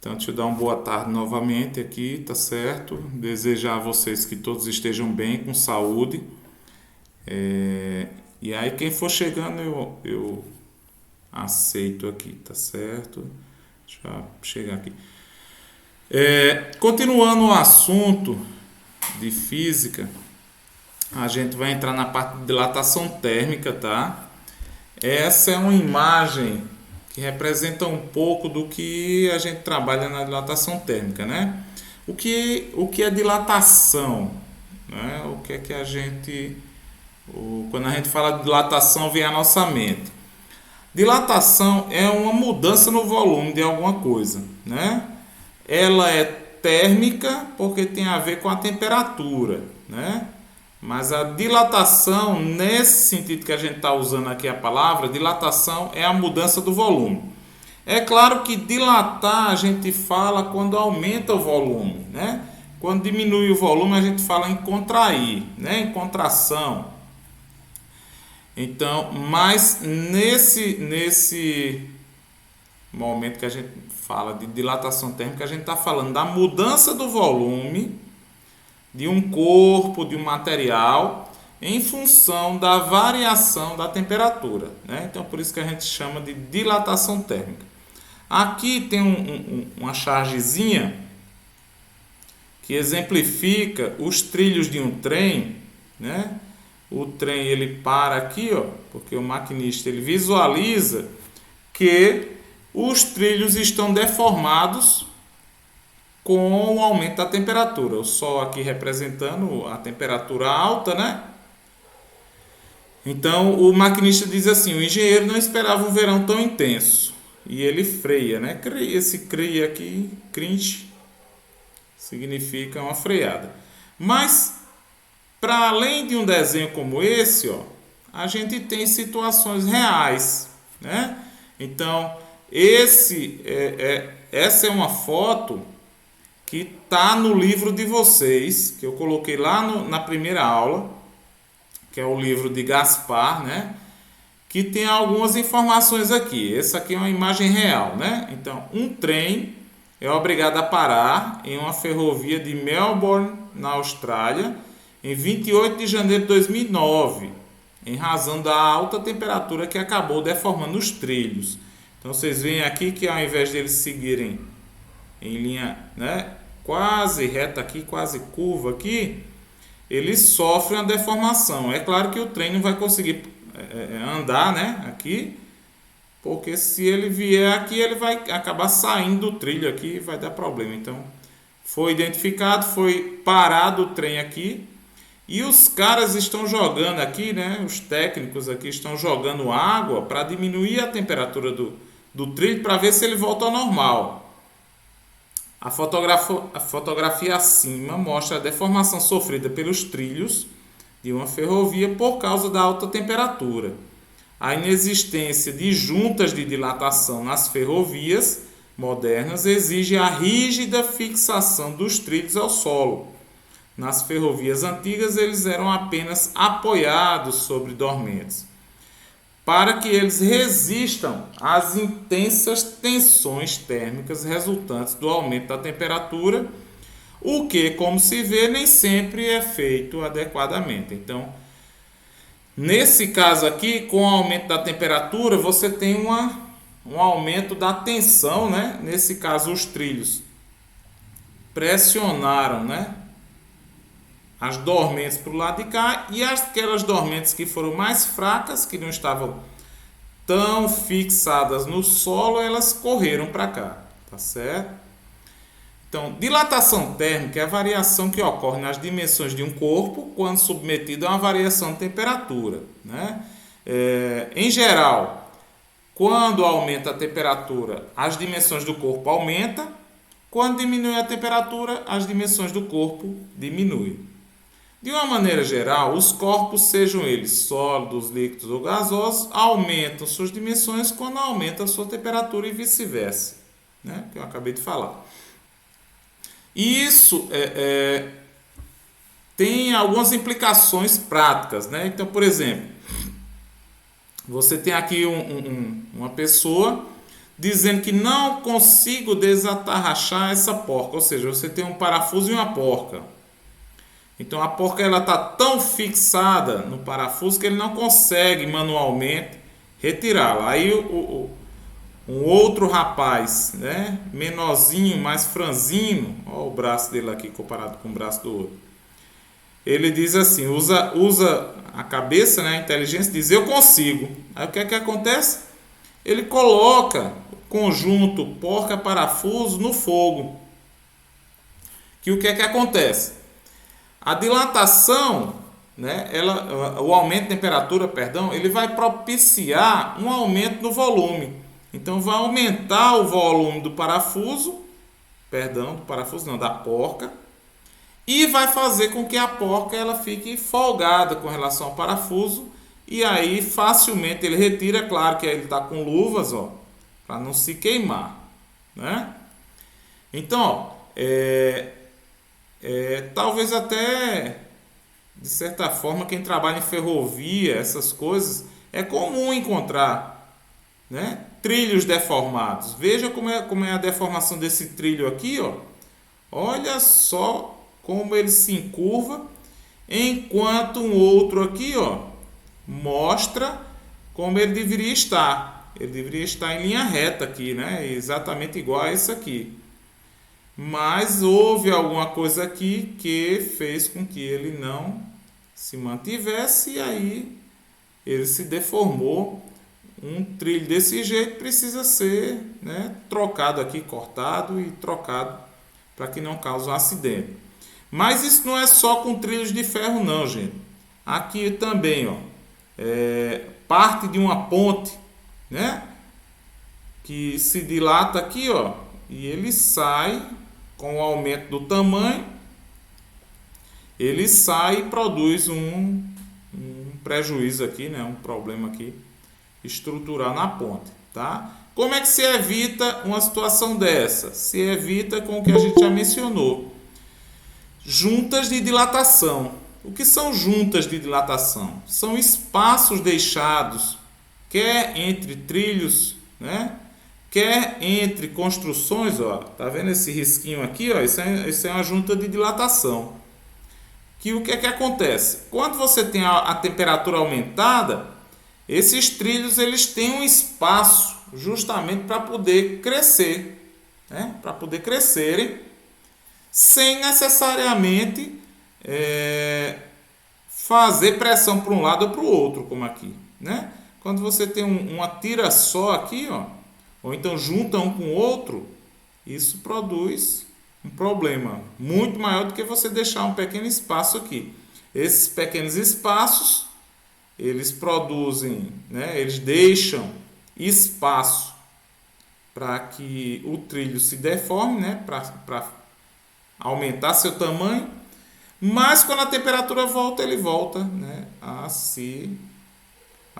Então, deixa eu dar uma boa tarde novamente aqui, tá certo? Desejar a vocês que todos estejam bem, com saúde. E aí, quem for chegando, eu aceito aqui, tá certo? Deixa eu chegar aqui. Continuando o assunto de física, a gente vai entrar na parte de dilatação térmica, tá? Essa é uma imagem que representa um pouco do que a gente trabalha na dilatação térmica, né? O que é dilatação? Né? O que é que a gente... quando a gente fala de dilatação, vem à nossa mente. Dilatação é uma mudança no volume de alguma coisa, né? Ela é térmica porque tem a ver com a temperatura, né? Mas a dilatação, nesse sentido que a gente está usando aqui a palavra, dilatação é a mudança do volume. É claro que dilatar a gente fala quando aumenta o volume, né? Quando diminui o volume a gente fala em contrair, né? Em contração. Então, mas nesse momento que a gente fala de dilatação térmica, a gente está falando da mudança do volume de um corpo, de um material, em função da variação da temperatura, né? Então, por isso que a gente chama de dilatação térmica. Aqui tem uma chargezinha que exemplifica os trilhos de um trem, né? O trem ele para aqui, ó, porque o maquinista ele visualiza que os trilhos estão deformados com o aumento da temperatura. O Sol aqui representando a temperatura alta, né? Então o maquinista diz assim: o engenheiro não esperava um verão tão intenso. E ele freia, né? Esse cria aqui, cringe, significa uma freada. Mas, para além de um desenho como esse, ó, a gente tem situações reais, né? Então, essa é uma foto que está no livro de vocês, que eu coloquei lá na primeira aula, que é o livro de Gaspar, né? Que tem algumas informações aqui. Essa aqui é uma imagem real, né? Então, um trem é obrigado a parar em uma ferrovia de Melbourne, na Austrália, em 28 de janeiro de 2009, em razão da alta temperatura que acabou deformando os trilhos. Então, vocês veem aqui que ao invés de eles seguirem em linha, né, quase reta aqui, quase curva aqui, eles sofrem a deformação. É claro que o trem não vai conseguir andar, né, aqui, porque se ele vier aqui, ele vai acabar saindo do trilho aqui e vai dar problema. Então, foi identificado, foi parado o trem aqui, e os caras estão jogando aqui, né, os técnicos aqui estão jogando água para diminuir a temperatura do trilho, para ver se ele volta ao normal. A fotografia acima mostra a deformação sofrida pelos trilhos de uma ferrovia por causa da alta temperatura. A inexistência de juntas de dilatação nas ferrovias modernas exige a rígida fixação dos trilhos ao solo. Nas ferrovias antigas, eles eram apenas apoiados sobre dormentes, para que eles resistam às intensas tensões térmicas resultantes do aumento da temperatura, o que, como se vê, nem sempre é feito adequadamente. Então, nesse caso aqui, com o aumento da temperatura, você tem um aumento da tensão, né? Nesse caso, os trilhos pressionaram, né, as dormentes para o lado de cá, e aquelas dormentes que foram mais fracas, que não estavam tão fixadas no solo, elas correram para cá, tá certo? Então, dilatação térmica é a variação que ocorre nas dimensões de um corpo quando submetido a uma variação de temperatura, né? Em geral, quando aumenta a temperatura, as dimensões do corpo aumentam. Quando diminui a temperatura, as dimensões do corpo diminuem. De uma maneira geral, os corpos, sejam eles sólidos, líquidos ou gasosos, aumentam suas dimensões quando aumenta a sua temperatura e vice-versa, né? Que eu acabei de falar. E isso tem algumas implicações práticas, né? Então, por exemplo, você tem aqui uma pessoa dizendo que não consigo desatarrachar essa porca. Ou seja, você tem um parafuso e uma porca. Então a porca ela está tão fixada no parafuso que ele não consegue manualmente retirá-la. Aí um outro rapaz, né, menorzinho, mais franzino, olha o braço dele aqui comparado com o braço do outro. Ele diz assim, usa a cabeça, né, a inteligência, diz eu consigo. Aí o que é que acontece? Ele coloca o conjunto porca-parafuso no fogo. Que o que é que acontece? A dilatação, né, o aumento de temperatura, perdão, ele vai propiciar um aumento no volume. Então vai aumentar o volume do parafuso, da porca, e vai fazer com que a porca ela fique folgada com relação ao parafuso, e aí facilmente ele retira, claro que ele está com luvas, ó, para não se queimar, né? Então, ó, talvez até, de certa forma, quem trabalha em ferrovia, essas coisas, é comum encontrar, né, trilhos deformados. Veja como é a deformação desse trilho aqui, ó. Olha só como ele se encurva, enquanto um outro aqui, ó, mostra como ele deveria estar. Ele deveria estar em linha reta aqui, né? Exatamente igual a esse aqui. Mas houve alguma coisa aqui que fez com que ele não se mantivesse e aí ele se deformou. Um trilho desse jeito precisa ser, né, trocado aqui, cortado e trocado para que não cause um acidente. Mas isso não é só com trilhos de ferro não, gente. Aqui também, ó, parte de uma ponte, né, que se dilata aqui, ó, e ele sai com o aumento do tamanho, ele sai e produz um prejuízo aqui, né, um problema aqui estrutural na ponte, tá? Como é que se evita uma situação dessa? Se evita com o que a gente já mencionou. Juntas de dilatação. O que são juntas de dilatação? São espaços deixados, quer entre trilhos, né, quer entre construções, ó. Tá vendo esse risquinho aqui, ó? Isso é uma junta de dilatação. Que o que é que acontece? Quando você tem a temperatura aumentada, esses trilhos eles têm um espaço justamente para poder crescer, né? Para poder crescerem sem necessariamente fazer pressão para um lado ou para o outro, como aqui, né? Quando você tem uma tira só aqui, ó, ou então junta um com o outro, isso produz um problema muito maior do que você deixar um pequeno espaço aqui. Esses pequenos espaços eles produzem, né, eles deixam espaço para que o trilho se deforme, né, para aumentar seu tamanho, mas quando a temperatura volta, ele volta, né, a se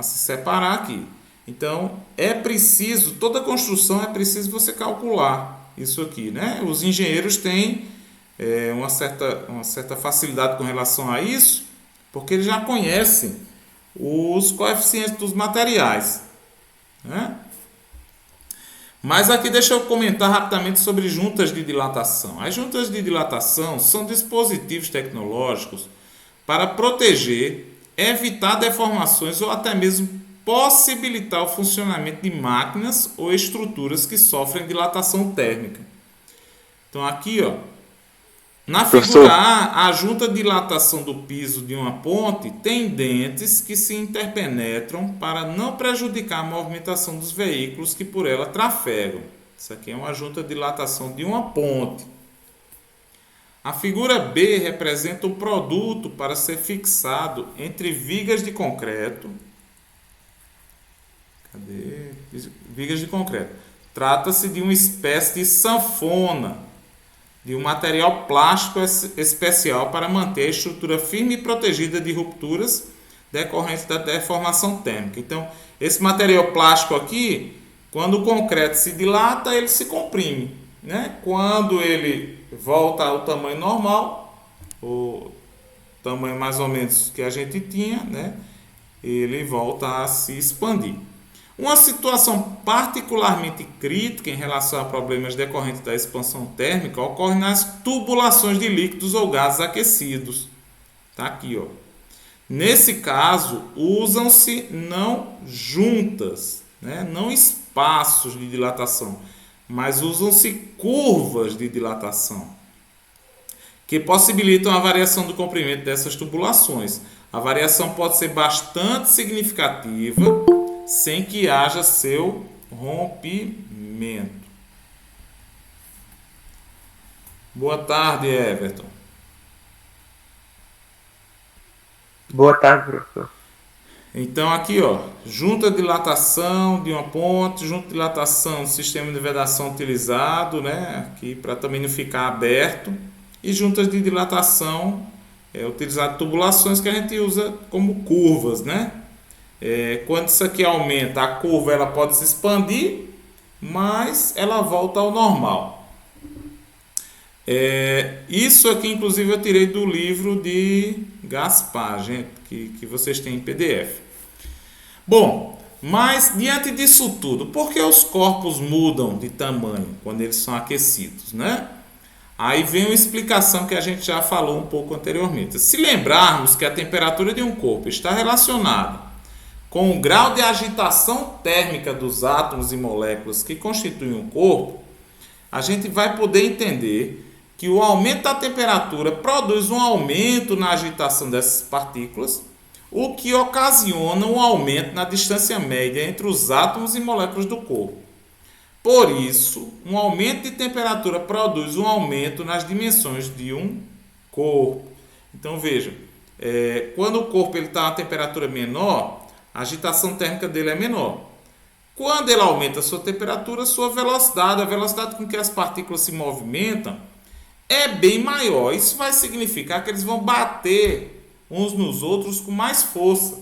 separar aqui. Então, é preciso, toda construção é preciso você calcular isso aqui, né? Os engenheiros têm uma certa facilidade com relação a isso, porque eles já conhecem os coeficientes dos materiais, né? Mas aqui deixa eu comentar rapidamente sobre juntas de dilatação. As juntas de dilatação são dispositivos tecnológicos para proteger, evitar deformações ou até mesmo possibilitar o funcionamento de máquinas ou estruturas que sofrem dilatação térmica. Então aqui, ó, na figura A, a junta de dilatação do piso de uma ponte tem dentes que se interpenetram para não prejudicar a movimentação dos veículos que por ela trafegam. Isso aqui é uma junta de dilatação de uma ponte. A figura B representa o produto para ser fixado entre vigas de concreto. Cadê? Vigas de concreto. Trata-se de uma espécie de sanfona, de um material plástico especial para manter a estrutura firme e protegida de rupturas decorrentes da deformação térmica. Então, esse material plástico aqui, quando o concreto se dilata, ele se comprime, né? Quando ele volta ao tamanho normal, o tamanho mais ou menos que a gente tinha, né, ele volta a se expandir. Uma situação particularmente crítica em relação a problemas decorrentes da expansão térmica ocorre nas tubulações de líquidos ou gases aquecidos. Tá aqui, ó. Nesse caso, usam-se não juntas, né? Não espaços de dilatação, mas usam-se curvas de dilatação, que possibilitam a variação do comprimento dessas tubulações. A variação pode ser bastante significativa, sem que haja seu rompimento. Boa tarde, Everton. Boa tarde, professor. Então aqui, ó, junta de dilatação de uma ponte, junta de dilatação do sistema de vedação utilizado, né, aqui para também não ficar aberto, e juntas de dilatação utilizado tubulações que a gente usa como curvas, né? Quando isso aqui aumenta, a curva ela pode se expandir, mas ela volta ao normal. Isso aqui, inclusive, eu tirei do livro de Gaspar, gente, que vocês têm em PDF. Bom, mas diante disso tudo, por que os corpos mudam de tamanho quando eles são aquecidos, né? Aí vem uma explicação que a gente já falou um pouco anteriormente. Se lembrarmos que a temperatura de um corpo está relacionada com o grau de agitação térmica dos átomos e moléculas que constituem um corpo, a gente vai poder entender que o aumento da temperatura produz um aumento na agitação dessas partículas, o que ocasiona um aumento na distância média entre os átomos e moléculas do corpo. Por isso, um aumento de temperatura produz um aumento nas dimensões de um corpo. Então veja, quando o corpo está a temperatura menor, a agitação térmica dele é menor. Quando ele aumenta a sua temperatura, a velocidade com que as partículas se movimentam, é bem maior. Isso vai significar que eles vão bater uns nos outros com mais força.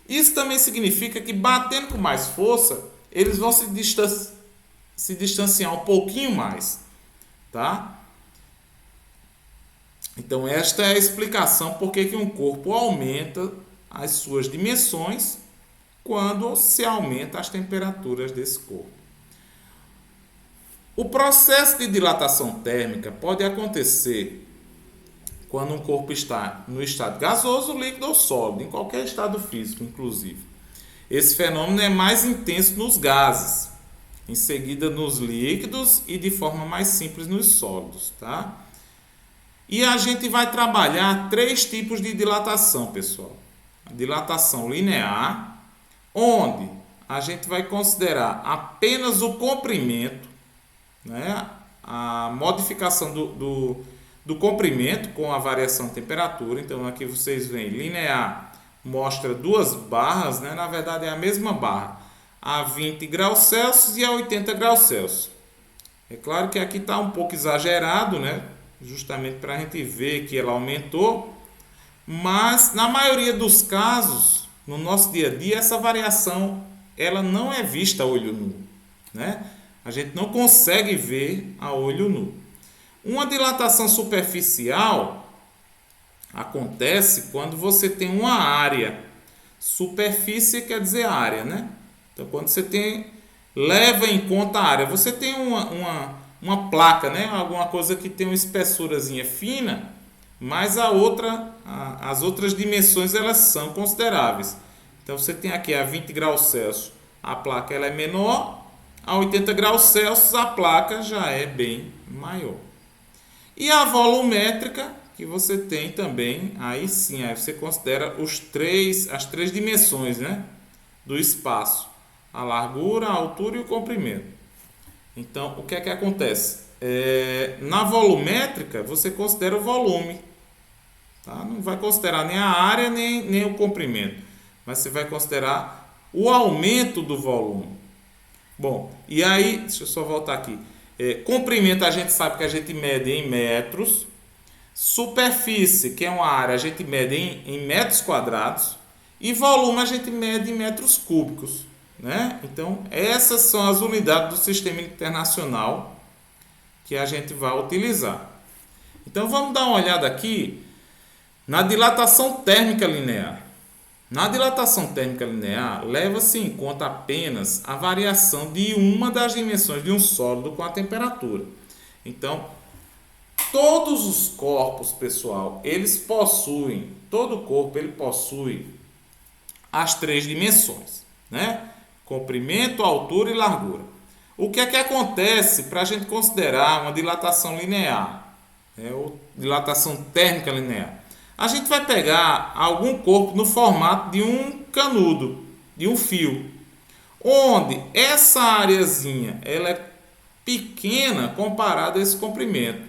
Isso também significa que, batendo com mais força, eles vão se distanciar um pouquinho mais, tá? Então esta é a explicação por que um corpo aumenta as suas dimensões quando se aumenta as temperaturas desse corpo. O processo de dilatação térmica pode acontecer quando um corpo está no estado gasoso, líquido ou sólido, em qualquer estado físico, inclusive. Esse fenômeno é mais intenso nos gases, em seguida nos líquidos e de forma mais simples nos sólidos, tá? E a gente vai trabalhar 3 tipos de dilatação, pessoal. A dilatação linear, onde a gente vai considerar apenas o comprimento, né? A modificação do comprimento com a variação de temperatura. Então aqui vocês veem, linear mostra 2 barras, né? Na verdade é a mesma barra, a 20 graus Celsius e a 80 graus Celsius. É claro que aqui está um pouco exagerado, né? Justamente para a gente ver que ela aumentou, mas na maioria dos casos, no nosso dia a dia, essa variação ela não é vista a olho nu, né? A gente não consegue ver a olho nu. Uma dilatação superficial acontece quando você tem uma área. Superfície quer dizer área, né? Então, quando você leva em conta a área, você tem uma placa, né? Alguma coisa que tem uma espessurazinha fina, mas as outras dimensões elas são consideráveis. Então, você tem aqui a 20 graus Celsius, a placa ela é menor, a 80 graus Celsius a placa já é bem maior. E a volumétrica, que você tem também, aí sim, aí você considera as três dimensões, né, do espaço: a largura, a altura e o comprimento. Então, o que é que acontece? Na volumétrica, você considera o volume, tá? Não vai considerar nem a área, nem o comprimento, mas você vai considerar o aumento do volume. Bom, e aí, deixa eu só voltar aqui. Comprimento a gente sabe que a gente mede em metros. Superfície, que é uma área, a gente mede em metros quadrados. E volume a gente mede em metros cúbicos, né? Então, essas são as unidades do sistema internacional que a gente vai utilizar. Então, vamos dar uma olhada aqui na dilatação térmica linear. Na dilatação térmica linear, leva-se em conta apenas a variação de uma das dimensões de um sólido com a temperatura. Então, todos os corpos, pessoal, todo corpo ele possui as três dimensões, né? Comprimento, altura e largura. O que é que acontece para a gente considerar uma dilatação linear, ou dilatação térmica linear? A gente vai pegar algum corpo no formato de um canudo, de um fio, onde essa areazinha ela é pequena comparada a esse comprimento.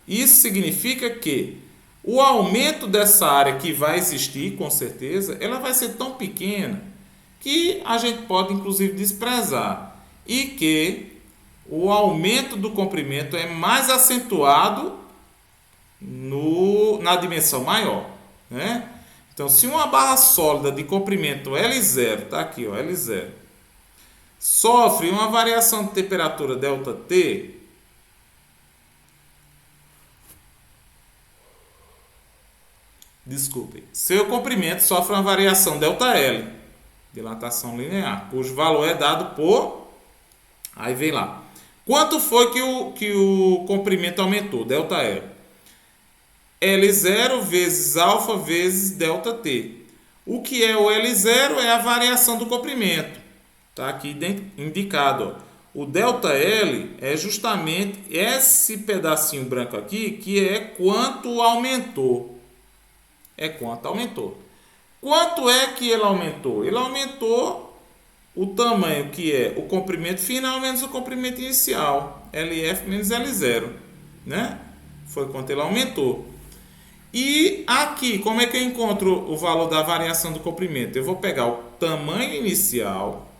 Isso significa que o aumento dessa área que vai existir, com certeza, ela vai ser tão pequena que a gente pode inclusive desprezar, e que o aumento do comprimento é mais acentuado na dimensão maior, né? Então, se uma barra sólida de comprimento L0, tá aqui, ó, L0, sofre uma variação de temperatura ΔT, seu comprimento sofre uma variação ΔL, dilatação linear, cujo valor é dado por, aí vem lá, quanto foi que o comprimento aumentou, ΔL? L0 vezes alfa vezes ΔT. O que é o L0? É a variação do comprimento. Está aqui indicado. Ó. O ΔL é justamente esse pedacinho branco aqui, que é quanto aumentou. É quanto aumentou. Quanto é que ele aumentou? Ele aumentou o tamanho que é o comprimento final menos o comprimento inicial. LF menos L0. Né? Foi quanto ele aumentou. E aqui, como é que eu encontro o valor da variação do comprimento? Eu vou pegar o tamanho inicial,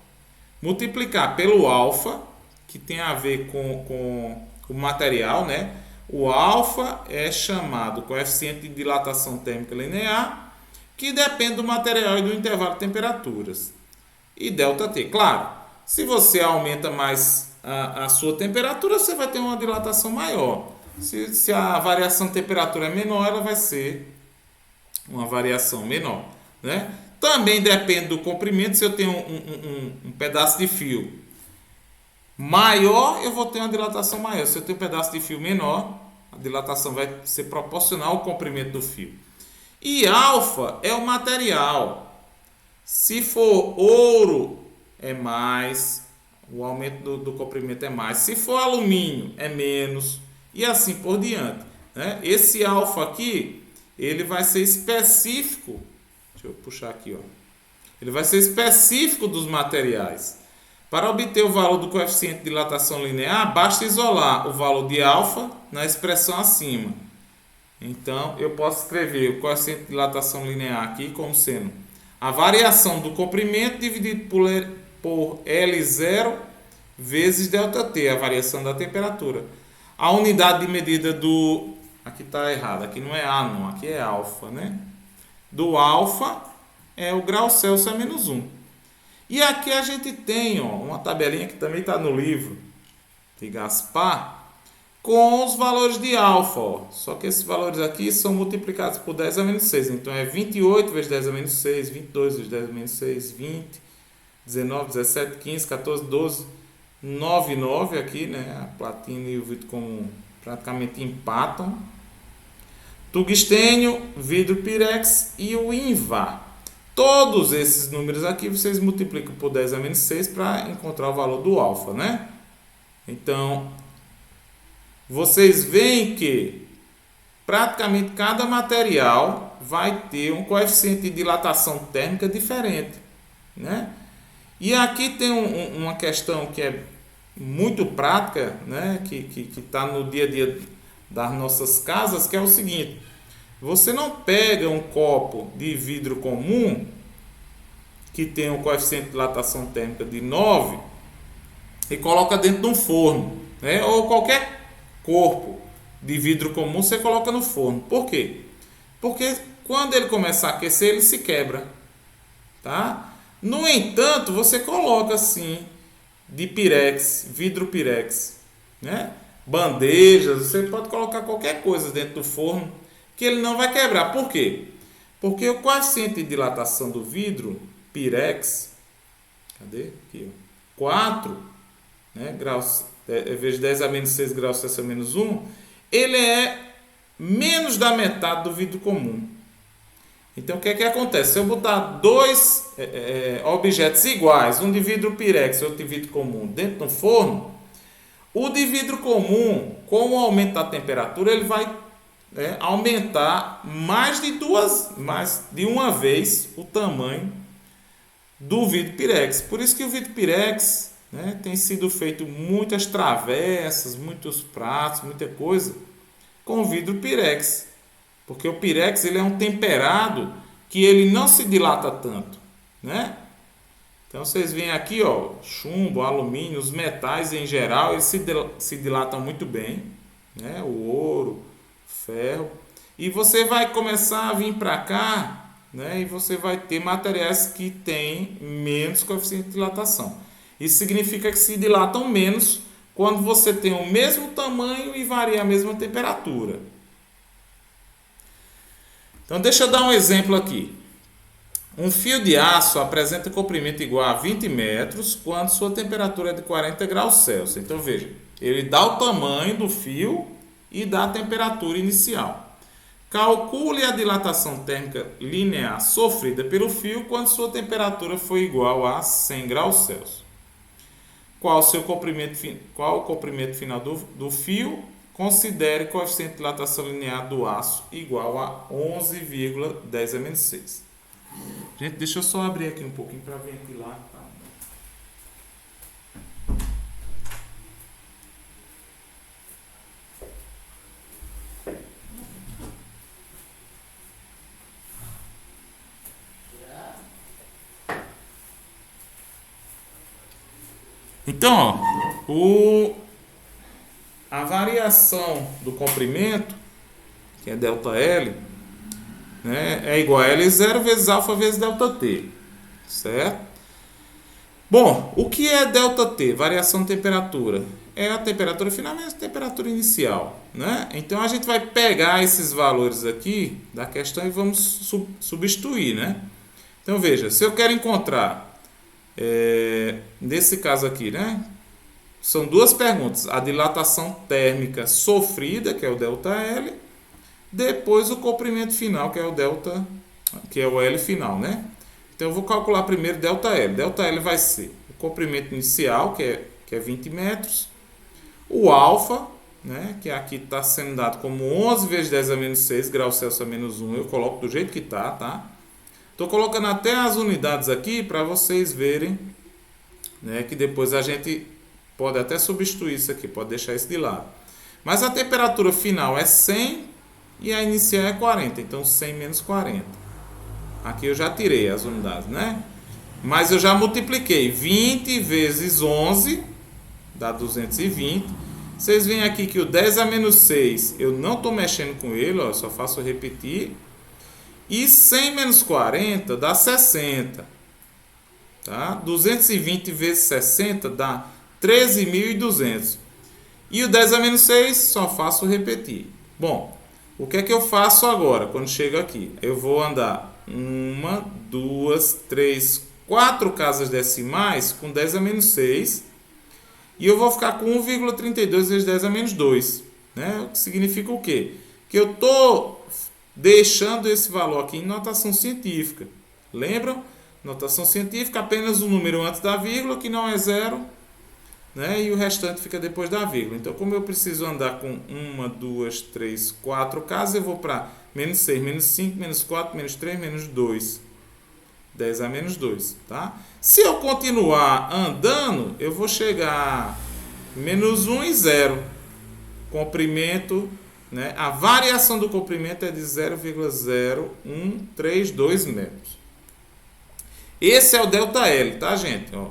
multiplicar pelo alfa, que tem a ver com o material, né? O alfa é chamado coeficiente de dilatação térmica linear, que depende do material e do intervalo de temperaturas. E ΔT, claro, se você aumenta mais a sua temperatura, você vai ter uma dilatação maior. Se a variação de temperatura é menor, ela vai ser uma variação menor, né? Também depende do comprimento. Se eu tenho um pedaço de fio maior, eu vou ter uma dilatação maior. Se eu tenho um pedaço de fio menor, a dilatação vai ser proporcional ao comprimento do fio. E alfa é o material. Se for ouro, é mais, o aumento do comprimento é mais. Se for alumínio, é menos. E assim por diante, né? Esse alfa aqui, ele vai ser específico. Deixa eu puxar aqui, ó. Ele vai ser específico dos materiais. Para obter o valor do coeficiente de dilatação linear, basta isolar o valor de alfa na expressão acima. Então, eu posso escrever o coeficiente de dilatação linear aqui como sendo a variação do comprimento dividido por L0 vezes ΔT, a variação da temperatura. A unidade de medida do... Aqui está errado, aqui não é A não, aqui é alfa, né? Do alfa é o grau Celsius a menos 1. E aqui a gente tem, ó, uma tabelinha que também está no livro de Gaspar, com os valores de alfa. Ó. Só que esses valores aqui são multiplicados por 10 a menos 6. Então é 28 vezes 10 a menos 6, 22 vezes 10 a menos 6, 20, 19, 17, 15, 14, 12... 9,9 aqui, né? A platina e o vidro comum praticamente empatam. Tungstênio, vidro pirex e o INVAR. Todos esses números aqui vocês multiplicam por 10 a menos 6 para encontrar o valor do alfa, né? Então, vocês veem que praticamente cada material vai ter um coeficiente de dilatação térmica diferente, né? E aqui tem uma questão que é muito prática, né, que está no dia a dia das nossas casas, que é o seguinte: você não pega um copo de vidro comum que tem um coeficiente de dilatação térmica de 9 e coloca dentro de um forno, né, ou qualquer corpo de vidro comum você coloca no forno. Por quê? Porque quando ele começar a aquecer, ele se quebra, tá? No entanto, você coloca assim de pirex, vidro pirex, né? Bandejas, você pode colocar qualquer coisa dentro do forno que ele não vai quebrar. Por quê? Porque o coeficiente de dilatação do vidro Pirex, cadê? Aqui, ó, 4, né, graus, vezes 10 a menos 6 graus Celsius a menos 1, ele é menos da metade do vidro comum. Então, o que é que acontece? Se eu botar dois objetos iguais, um de vidro Pirex e outro de vidro comum, dentro de um forno, o de vidro comum, com o aumento da temperatura, ele vai aumentar mais de uma vez o tamanho do vidro Pirex. Por isso que o vidro Pirex, né, tem sido feito muitas travessas, muitos pratos, muita coisa com vidro Pirex. Porque o Pirex ele é um temperado que ele não se dilata tanto, né? Então vocês veem aqui, ó, chumbo, alumínio, os metais em geral, eles se dilatam muito bem, né? O ouro, ferro. E você vai começar a vir para cá, né? E você vai ter materiais que têm menos coeficiente de dilatação. Isso significa que se dilatam menos quando você tem o mesmo tamanho e varia a mesma temperatura. Então, deixa eu dar um exemplo aqui. Um fio de aço apresenta comprimento igual a 20 metros quando sua temperatura é de 40 graus Celsius. Então, veja, ele dá o tamanho do fio e dá a temperatura inicial. Calcule a dilatação térmica linear sofrida pelo fio quando sua temperatura for igual a 100 graus Celsius. Qual o comprimento final do fio? Considere coeficiente de dilatação linear do aço igual a 11,10 a menos 6. Gente, deixa eu só abrir aqui um pouquinho para ventilar. Tá? Então, ó, a variação do comprimento, que é ΔL, né, é igual a L0 vezes alfa vezes ΔT, certo? Bom, o que é ΔT? Variação de temperatura. É a temperatura final menos a temperatura inicial, né? Então, a gente vai pegar esses valores aqui da questão e vamos substituir, né? Então, veja, se eu quero encontrar, nesse caso aqui, né? São duas perguntas. A dilatação térmica sofrida, que é o ΔL, depois o comprimento final, que é o L final, né? Então eu vou calcular primeiro ΔL. ΔL vai ser o comprimento inicial, que é 20 metros, o alfa, né, que aqui está sendo dado como 11 vezes 10 a menos 6 graus Celsius a menos 1, eu coloco do jeito que está, tá? Estou colocando até as unidades aqui para vocês verem, né, que depois a gente pode até substituir isso aqui, pode deixar isso de lado. Mas a temperatura final é 100 e a inicial é 40, então 100 menos 40. Aqui eu já tirei as unidades, né? Mas eu já multipliquei 20 vezes 11, dá 220. Vocês veem aqui que o 10 a menos 6, eu não estou mexendo com ele, ó, só faço repetir. E 100 menos 40 dá 60. Tá? 220 vezes 60 dá 13.200. E o 10 a menos 6, só faço repetir. Bom, o que é que eu faço agora, quando chego aqui? Eu vou andar 1, 2, 3, 4 casas decimais com 10 a menos 6. E eu vou ficar com 1,32 vezes 10 a menos 2. Né? O que significa o quê? Que eu estou deixando esse valor aqui em notação científica. Lembram? Notação científica, apenas o número antes da vírgula, que não é zero, né? E o restante fica depois da vírgula. Então, como eu preciso andar com 1, 2, 3, 4 casas, eu vou para menos 6, menos 5, menos 4, menos 3, menos 2. 10 a menos 2, tá? Se eu continuar andando, eu vou chegar a menos 1 e 0. Comprimento, né? A variação do comprimento é de 0,0132 metros. Esse é o ΔL, tá, gente? Ó.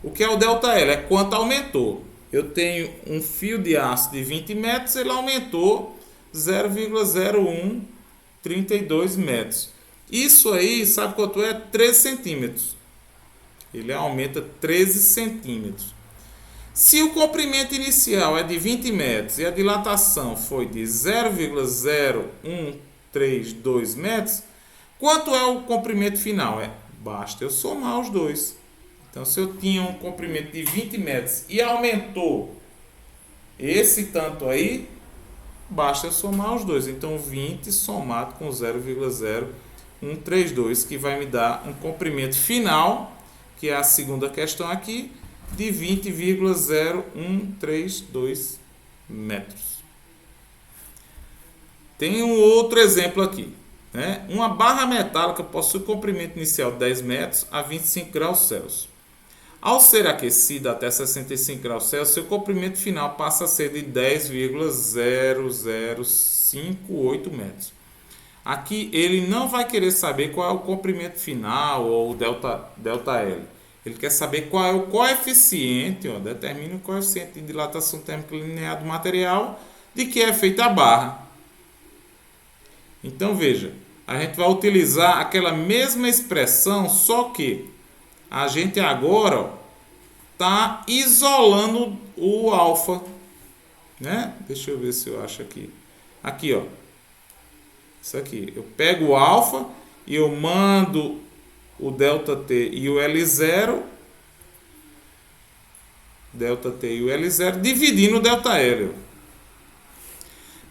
O que é o ΔL? É quanto aumentou. Eu tenho um fio de aço de 20 metros, ele aumentou 0,0132 metros. Isso aí, sabe quanto é? 13 centímetros. Ele aumenta 13 centímetros. Se o comprimento inicial é de 20 metros e a dilatação foi de 0,0132 metros, Quanto é o comprimento final? Basta eu somar os dois. Então, se eu tinha um comprimento de 20 metros e aumentou esse tanto aí, basta eu somar os dois. Então, 20 somado com 0,0132, que vai me dar um comprimento final, que é a segunda questão aqui, de 20,0132 metros. Tem um outro exemplo aqui. Né? Uma barra metálica possui comprimento inicial de 10 metros a 25 graus Celsius. Ao ser aquecida até 65 graus Celsius, seu comprimento final passa a ser de 10,0058 metros. Aqui ele não vai querer saber qual é o comprimento final ou o delta L. Ele quer saber qual é o coeficiente, determina o coeficiente de dilatação térmica linear do material de que é feita a barra. Então veja, a gente vai utilizar aquela mesma expressão, só que a gente agora está isolando o alfa, né? Deixa eu ver se eu acho aqui. Aqui, ó. Isso aqui. Eu pego o alfa e eu mando o ΔT e o L0, ΔT e o L0, dividindo o ΔL.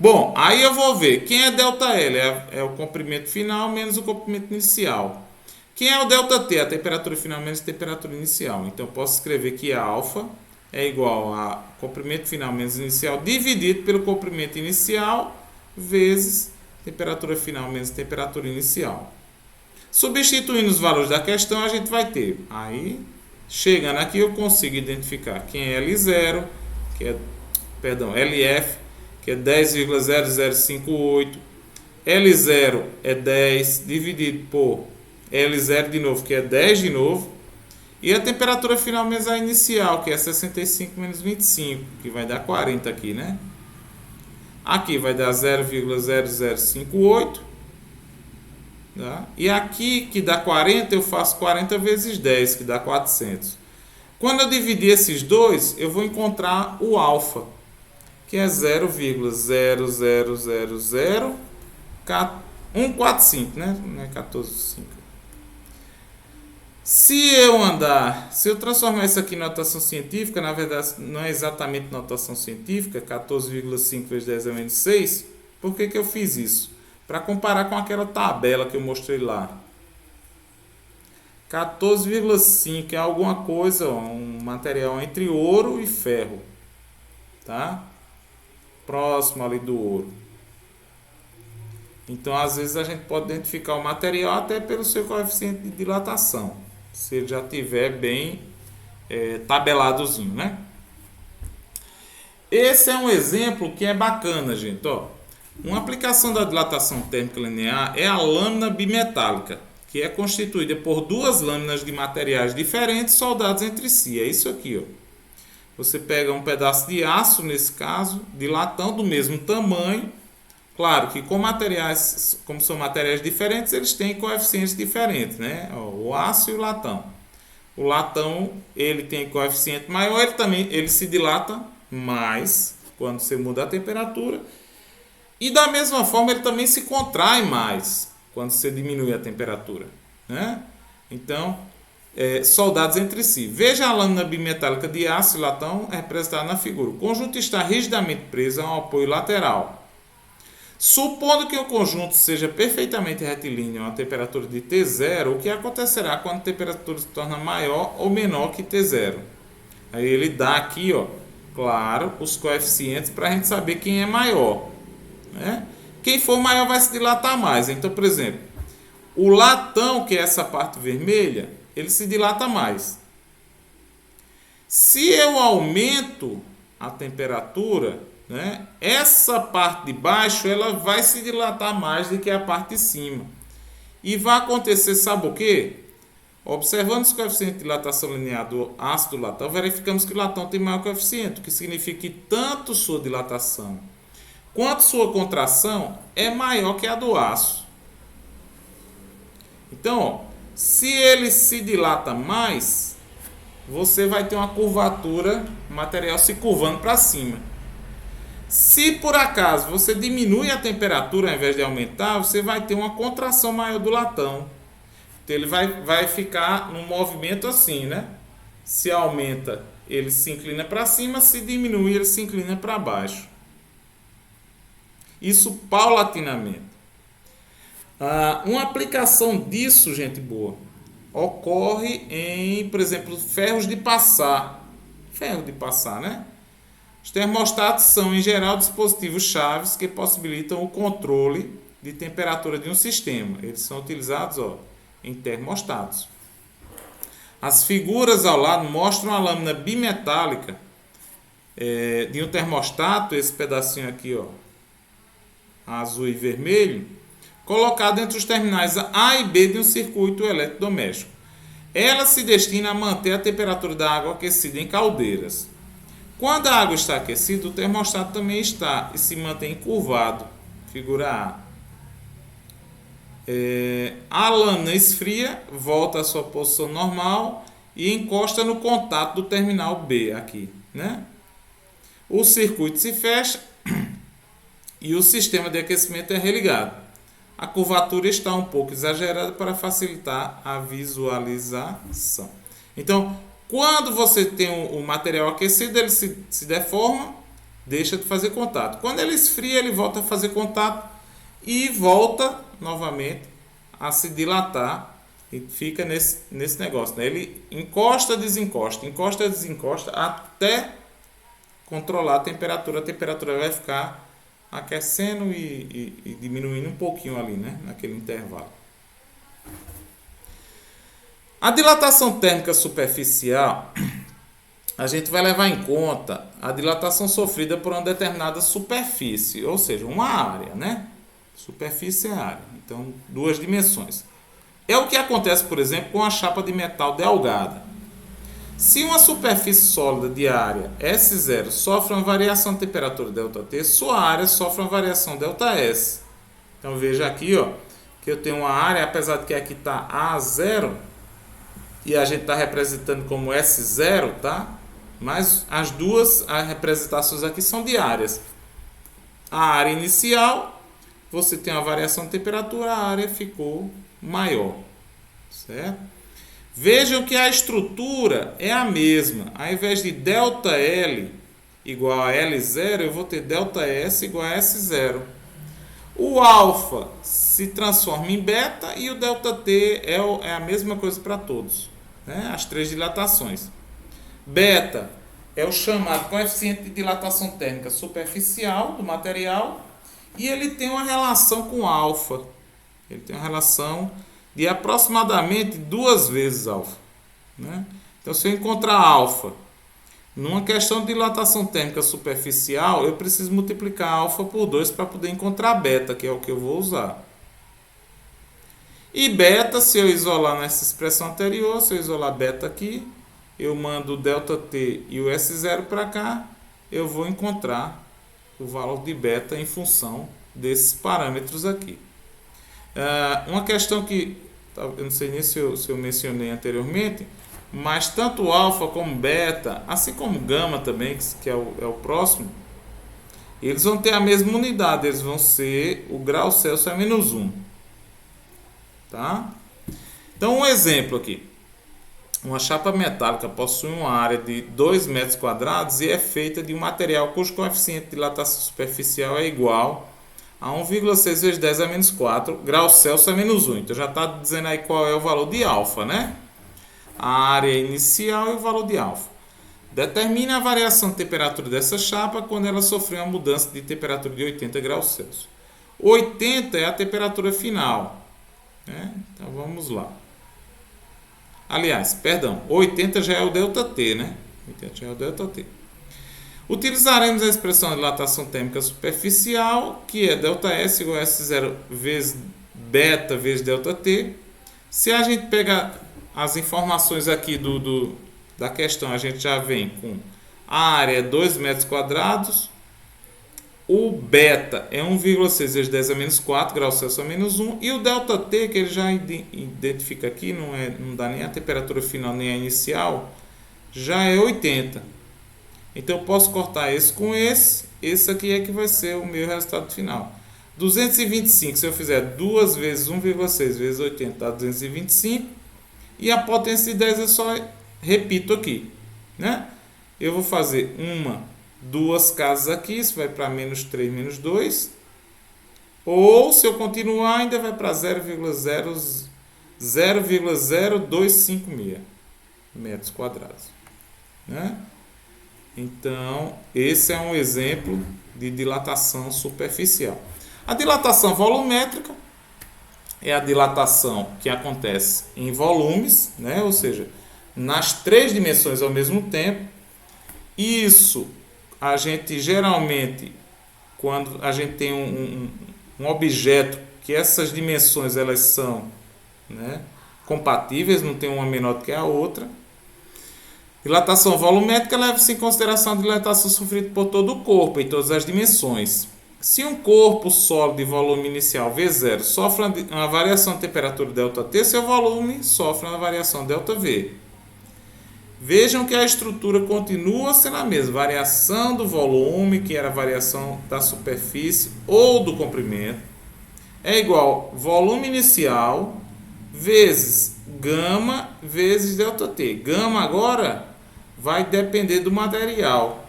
Bom, aí eu vou ver quem é ΔL, é o comprimento final menos o comprimento inicial. Quem é o ΔT? A temperatura final menos a temperatura inicial. Então, eu posso escrever que alfa é igual a comprimento final menos inicial dividido pelo comprimento inicial vezes temperatura final menos temperatura inicial. Substituindo os valores da questão, a gente vai ter. Aí, chegando aqui, eu consigo identificar quem é L0, LF, que é 10,0058. L0 é 10, dividido por L0 de novo, que é 10 de novo. E a temperatura final menos a inicial, que é 65 menos 25, que vai dar 40 aqui, né? Aqui vai dar 0,0058. Tá? E aqui, que dá 40, eu faço 40 vezes 10, que dá 400. Quando eu dividir esses dois, eu vou encontrar o alfa, que é 0,0000145, né? Não é 14,5. Se eu transformar isso aqui em notação científica, na verdade não é exatamente notação científica, 14,5 vezes 10 a menos 6, por que eu fiz isso? Para comparar com aquela tabela que eu mostrei lá. 14,5 é alguma coisa, um material entre ouro e ferro, tá? Próximo ali do ouro. Então, às vezes a gente pode identificar o material até pelo seu coeficiente de dilatação, se ele já estiver bem tabeladozinho, né? Esse é um exemplo que é bacana, gente, ó. Uma aplicação da dilatação térmica linear é a lâmina bimetálica, que é constituída por duas lâminas de materiais diferentes soldadas entre si. É isso aqui, ó. Você pega um pedaço de aço, nesse caso, de latão do mesmo tamanho. Claro que como são materiais diferentes, eles têm coeficientes diferentes, né? O aço e o latão. O latão, ele tem coeficiente maior, ele se dilata mais quando você muda a temperatura. E da mesma forma, ele também se contrai mais quando você diminui a temperatura, né? Então, soldados entre si. Veja a lâmina bimetálica de aço e latão representada na figura. O conjunto está rigidamente preso a um apoio lateral. Supondo que o conjunto seja perfeitamente retilíneo a uma temperatura de T0, o que acontecerá quando a temperatura se torna maior ou menor que T0? Aí ele dá aqui, ó, claro, os coeficientes para a gente saber quem é maior, né? Quem for maior vai se dilatar mais. Então, por exemplo, o latão, que é essa parte vermelha, ele se dilata mais. Se eu aumento a temperatura, né, essa parte de baixo ela vai se dilatar mais do que a parte de cima. E vai acontecer, sabe o quê? Observando os coeficientes de dilatação linear do ácido latão, verificamos que o latão tem maior coeficiente, o que significa que tanto sua dilatação quanto sua contração é maior que a do aço. Então, ó, se ele se dilata mais, você vai ter uma curvatura, o material se curvando para cima. Se por acaso você diminui a temperatura ao invés de aumentar, você vai ter uma contração maior do latão. Então ele vai ficar num movimento assim, né? Se aumenta, ele se inclina para cima, se diminui, ele se inclina para baixo. Isso paulatinamente. Uma aplicação disso, gente boa, ocorre em, por exemplo, ferros de passar. Ferro de passar, né? Os termostatos são, em geral, dispositivos chaves que possibilitam o controle de temperatura de um sistema. Eles são utilizados em termostatos. As figuras ao lado mostram a lâmina bimetálica de um termostato, esse pedacinho aqui, azul e vermelho, colocado entre os terminais A e B de um circuito eletrodoméstico. Ela se destina a manter a temperatura da água aquecida em caldeiras. Quando a água está aquecida, o termostato também está e se mantém curvado. Figura A. A lâmina esfria, volta à sua posição normal e encosta no contato do terminal B aqui, né? O circuito se fecha e o sistema de aquecimento é religado. A curvatura está um pouco exagerada para facilitar a visualização. Então, quando você tem o material aquecido, ele se deforma, deixa de fazer contato. Quando ele esfria, ele volta a fazer contato e volta novamente a se dilatar e fica nesse negócio, né? Ele encosta, desencosta, até controlar a temperatura. A temperatura vai ficar aquecendo e diminuindo um pouquinho ali, né? Naquele intervalo. A dilatação térmica superficial, a gente vai levar em conta a dilatação sofrida por uma determinada superfície, ou seja, uma área, né? Superfície é área, então 2 dimensões. É o que acontece, por exemplo, com a chapa de metal delgada. Se uma superfície sólida de área S0 sofre uma variação de temperatura ΔT, sua área sofre uma variação ΔS. Então veja aqui, que eu tenho uma área, apesar de que aqui está A0, e a gente está representando como S0, tá? Mas as duas representações aqui são de áreas. A área inicial, você tem uma variação de temperatura, a área ficou maior, certo? Vejam que a estrutura é a mesma. Ao invés de ΔL igual a L0, eu vou ter ΔS igual a S0. O alfa se transforma em beta e o ΔT é a mesma coisa para todos, né? As 3 dilatações. Beta é o chamado coeficiente de dilatação térmica superficial do material e ele tem uma relação com alfa. Ele tem uma relação de aproximadamente 2 vezes alfa, né? Então, se eu encontrar alfa numa questão de dilatação térmica superficial, eu preciso multiplicar alfa por 2 para poder encontrar beta, que é o que eu vou usar. E beta, se eu isolar nessa expressão anterior, se eu isolar beta aqui, eu mando o ΔT e o S0 para cá, eu vou encontrar o valor de beta em função desses parâmetros aqui. Uma questão que eu não sei nem se eu mencionei anteriormente, mas tanto alfa como beta, assim como gama também, que é o próximo, eles vão ter a mesma unidade, eles vão ser o grau Celsius a menos 1. Tá? Então, um exemplo aqui. Uma chapa metálica possui uma área de 2 metros quadrados e é feita de um material cujo coeficiente de dilatação superficial é igual a 1,6 vezes 10 a menos 4 graus Celsius a menos 1. Então já está dizendo aí qual é o valor de alfa, né? A área inicial e o valor de alfa. Determine a variação de temperatura dessa chapa quando ela sofreu uma mudança de temperatura de 80 graus Celsius. 80 é a temperatura final, né? Então vamos lá. Aliás, perdão, 80 já é o ΔT, né? 80 já é o ΔT. Utilizaremos a expressão de dilatação térmica superficial, que é ΔS igual a S0 vezes beta vezes ΔT. Se a gente pegar as informações aqui da questão, a gente já vem com a área é 2 metros quadrados, o beta é 1,6 vezes 10 a menos 4 graus Celsius a menos 1, e o ΔT, que ele já identifica aqui, não dá nem a temperatura final nem a inicial, já é 80. Então eu posso cortar esse com esse aqui é que vai ser o meu resultado final. 225, se eu fizer 2 vezes 1,6 vezes 80 dá 225. E a potência de 10 eu só repito aqui, né? Eu vou fazer duas casas aqui, isso vai para menos 3, menos 2. Ou, se eu continuar, ainda vai para 0,0256 metros quadrados, né? Então, esse é um exemplo de dilatação superficial. A dilatação volumétrica é a dilatação que acontece em volumes, né? Ou seja, nas 3 dimensões ao mesmo tempo. Isso a gente geralmente, quando a gente tem um objeto que essas dimensões elas são, né, compatíveis, não tem uma menor do que a outra. Dilatação volumétrica leva-se em consideração a dilatação sofrida por todo o corpo, em todas as dimensões. Se um corpo sólido de volume inicial V0 sofre uma variação de temperatura ΔT, seu volume sofre uma variação ΔV. Vejam que a estrutura continua sendo a mesma. Variação do volume, que era a variação da superfície ou do comprimento, é igual volume inicial vezes gama vezes ΔT. Gama agora vai depender do material.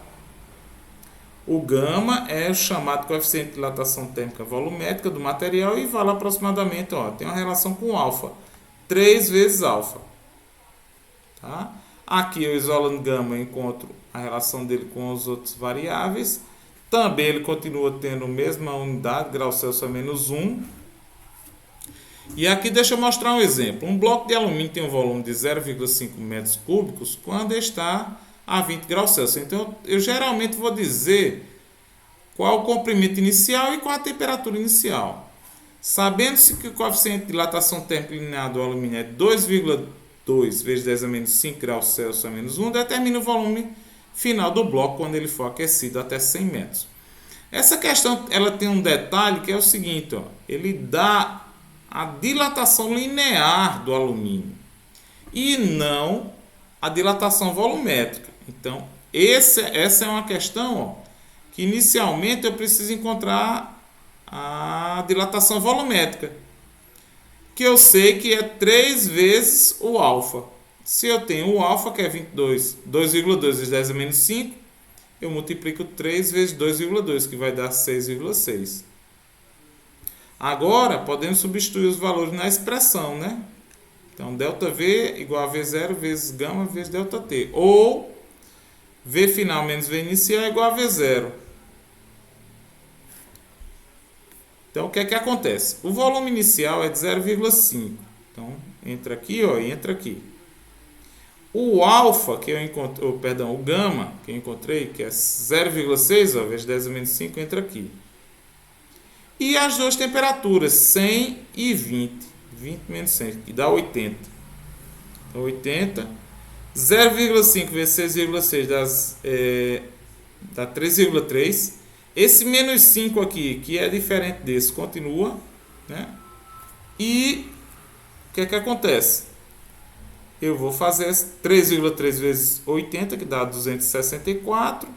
O gama é o chamado coeficiente de dilatação térmica volumétrica do material e vale aproximadamente, tem uma relação com alfa, 3 vezes alfa. Tá? Aqui eu isolando gama, eu encontro a relação dele com os outros variáveis. Também ele continua tendo a mesma unidade, grau Celsius a menos 1. E aqui deixa eu mostrar um exemplo. Um bloco de alumínio tem um volume de 0,5 metros cúbicos quando está a 20 graus Celsius. Então eu geralmente vou dizer qual o comprimento inicial e qual a temperatura inicial. Sabendo-se que o coeficiente de dilatação térmica linear do alumínio é 2,2 vezes 10 a menos 5 graus Celsius a menos 1, determina o volume final do bloco quando ele for aquecido até 100 metros. Essa questão ela tem um detalhe que é o seguinte, ele dá a dilatação linear do alumínio e não a dilatação volumétrica. Então, essa é uma questão que inicialmente eu preciso encontrar a dilatação volumétrica, que eu sei que é 3 vezes o alfa. Se eu tenho o alfa, que é 2,2 vezes 10 a menos 5, eu multiplico 3 vezes 2,2, que vai dar 6,6. Agora, podemos substituir os valores na expressão, né? Então, ΔV igual a V0 vezes gama vezes ΔT. Ou V final menos V inicial é igual a V0. Então, o que é que acontece? O volume inicial é de 0,5. Então, entra aqui, e entra aqui. O alfa, que eu encontrei, o gama, que eu encontrei, que é 0,6, vezes 10 a menos 5, entra aqui. E as duas temperaturas, 100 e 20. 20 menos 100, que dá 80. Então, 80. 0,5 vezes 6,6 dá 3,3. Esse menos 5 aqui, que é diferente desse, continua, né? E o que é que acontece? Eu vou fazer 3,3 vezes 80, que dá 264.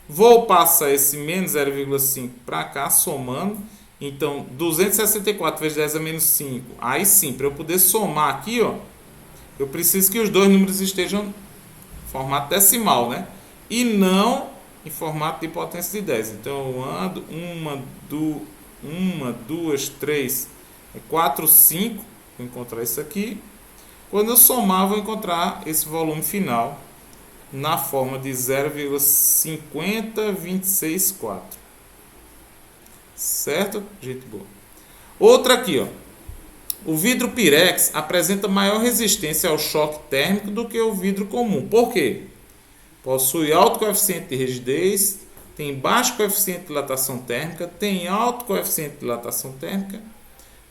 Vou passar esse menos 0,5 para cá, somando. Então, 264 vezes 10 a menos 5. Aí sim, para eu poder somar aqui, eu preciso que os dois números estejam em formato decimal, né? E não em formato de potência de 10. Então, eu ando 2, 3, 4, 5. Vou encontrar isso aqui. Quando eu somar, vou encontrar esse volume final na forma de 0,50264. Certo? Gente boa. Outra aqui, o vidro Pirex apresenta maior resistência ao choque térmico do que o vidro comum. Por quê? Possui alto coeficiente de rigidez, tem baixo coeficiente de dilatação térmica, tem alto coeficiente de dilatação térmica,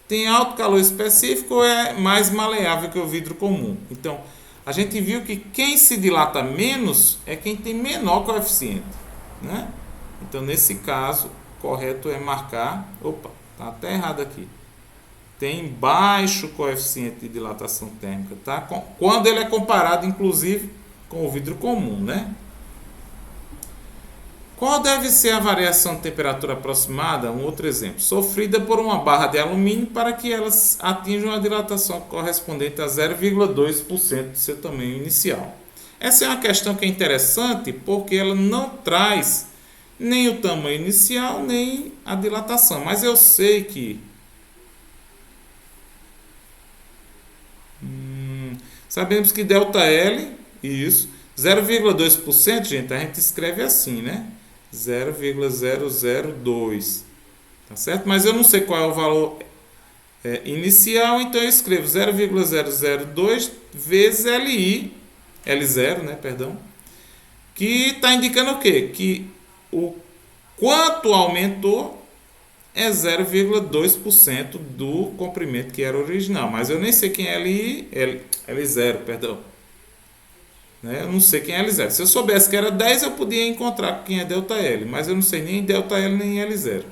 tem alto calor específico ou é mais maleável que o vidro comum. Então, a gente viu que quem se dilata menos é quem tem menor coeficiente, né? Então, nesse caso, correto é marcar... Opa, tá até errado aqui. Tem baixo coeficiente de dilatação térmica, tá? Quando ele é comparado, inclusive, com o vidro comum, né? Qual deve ser a variação de temperatura aproximada? Um outro exemplo. Sofrida por uma barra de alumínio para que elas atinjam a dilatação correspondente a 0,2% do seu tamanho inicial. Essa é uma questão que é interessante porque ela não traz nem o tamanho inicial, nem a dilatação. Mas eu sei que sabemos que ΔL, isso, 0,2%, gente, a gente escreve assim, né? 0,002, tá certo? Mas eu não sei qual é o valor inicial, então eu escrevo 0,002 vezes LI, L0, né, perdão, que está indicando o quê? Que o quanto aumentou é 0,2% do comprimento que era original, mas eu nem sei quem é L0, perdão. Eu não sei quem é L0. Se eu soubesse que era 10, eu podia encontrar quem é ΔL, mas eu não sei nem ΔL nem L0.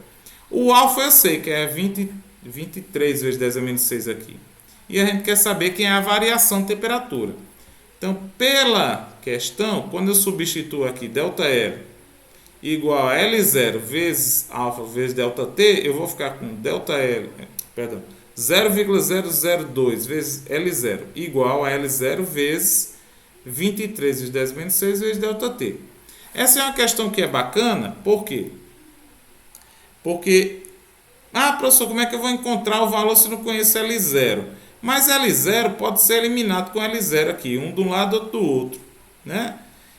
O alfa eu sei que é 23 vezes 10 a menos 6 aqui. E a gente quer saber quem é a variação de temperatura. Então, pela questão, quando eu substituo aqui ΔL igual a L0 vezes alfa vezes ΔT, eu vou ficar com ΔL, perdão, 0,002 vezes L0 igual a L0 vezes 23 vezes 10 menos 6 vezes ΔT. Essa é uma questão que é bacana, por quê? Porque, professor, como é que eu vou encontrar o valor se não conheço L0? Mas L0 pode ser eliminado com L0 aqui, um de um lado, outro do outro, né?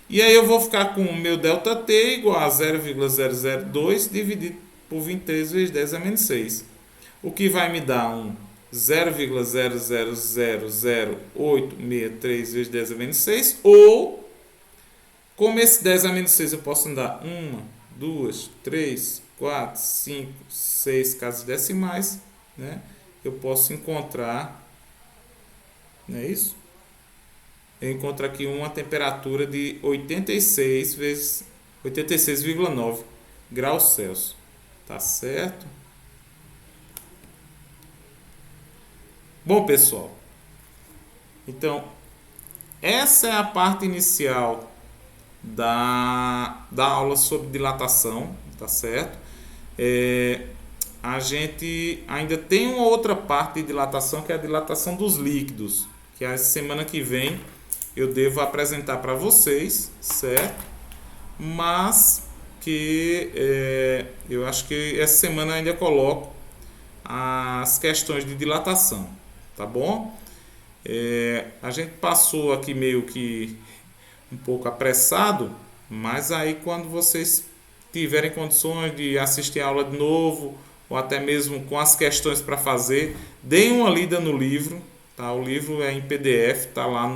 E aí eu vou ficar com o meu ΔT igual a 0,002 dividido por 23 vezes 10 a menos 6. O que vai me dar um 0,000863 vezes 10 a menos 6, ou, como esse 10 a menos 6 eu posso andar 1, 2, 3, 4, 5, 6 casas decimais, né? Eu posso encontrar, não é isso? Eu encontro aqui uma temperatura de 86 vezes 86,9 graus Celsius, tá certo? Bom, pessoal, então essa é a parte inicial da aula sobre dilatação, tá certo? A gente ainda tem uma outra parte de dilatação, que é a dilatação dos líquidos, que a semana que vem eu devo apresentar para vocês, certo? Mas que eu acho que essa semana ainda coloco as questões de dilatação. Tá bom? A gente passou aqui meio que um pouco apressado, mas aí quando vocês tiverem condições de assistir a aula de novo, ou até mesmo com as questões para fazer, deem uma lida no livro, tá? O livro é em PDF, tá lá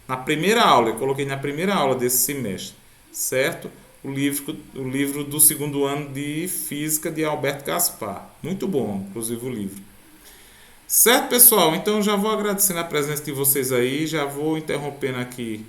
na primeira aula, eu coloquei na primeira aula desse semestre, certo? O livro do segundo ano de Física de Alberto Gaspar. Muito bom, inclusive, o livro. Certo, pessoal? Então já vou agradecendo a presença de vocês aí, já vou interrompendo aqui